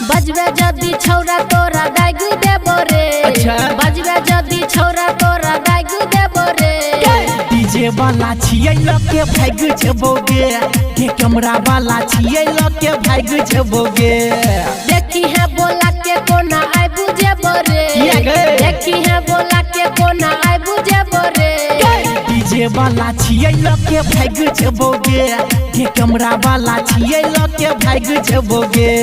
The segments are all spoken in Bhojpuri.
बजबे जदी छौरा तोरा गायग देबो रे। बजबे जदी छौरा तोरा गायग देबो रे। डीजे वाला छियै लके भाग जबोगे के कैमरा वाला छियै लके भाग जबोगे। देखी है बोला के कोना आइ बुझेबो रे। देखी है बोला के कोना आइ बुझेबो रे। डीजे वाला छियै लके भाग जबोगे के कैमरा वाला छियै लके भाग जबोगे।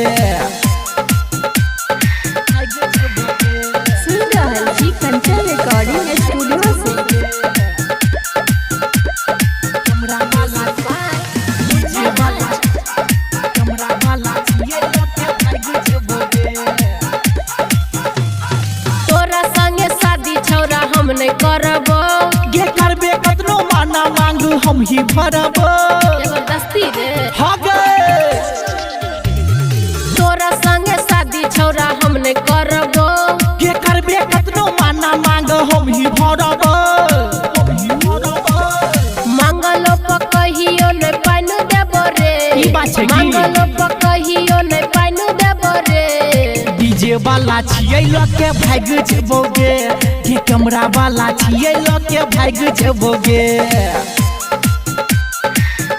कंचन रिकॉर्डिंग स्टूडियो से कैमरा वाला डीजे वाला कैमरा वाला छियै लके भाग जबोगे। तोरा संगे शादी छौरा हम नहीं करबो। गे करबे कतनो माना मांग हम ही भरबो। जबरदस्ती रे हा गे तोरा संगे शादी छौरा हम नहीं करबो। गे करबे कतनो माना मांग हम ही भरबो। मंगलो पर कहियो नहीं पाइन देबो रे। ई बात छै की? मंगलो पर कहियो नहीं पाइन देबो रे। डीजे वाला छियै लके भाग जबोगे के कैमरा वाला छियै लके भाग जबोगे।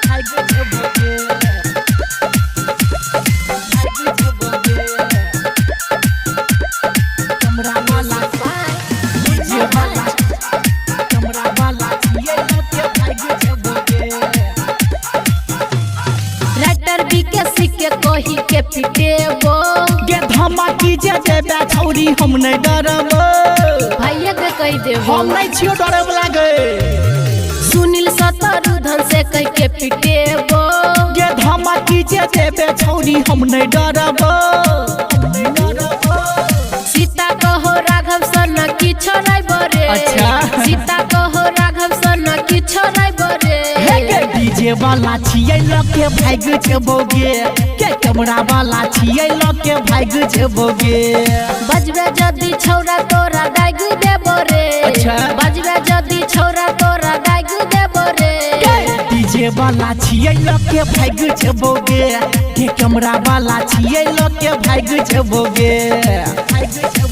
भाग जबोगे भाग जबोगे। कैमरा वाला डीजे वाला कैमरा वाला छियै लके भाग जबोगे। राइटर बीके के कही के पिटेबो। गे धमाकी जे देबे छौरी हम नहीं डरबो। भैया के कह देबो हम नहीं छियो डरब लागे। सुनील शत्रुधन से कह के पिटेबो। गे धमाकी जे देबे छौरी हम नहीं डरबो। सीता कहो राघव सन्ना की छोड़ाइबो रे। अच्छा। सीता कहो राघव सन्ना की छोड़ाइबो रे। गे डीजे वाला छियै लके भाग जबोगे के कैमरा वाला छियै लके भाग जबोगे। बजबे जदी छौरा तोरा गायग देबो रे। अच्छा। बजबे जदी छौरा तोरा गायग देबो रे। डीजे वाला छियै लके भाग जबोगे के कैमरा वाला छियै लके भाग जबोगे। भाग जबोगे।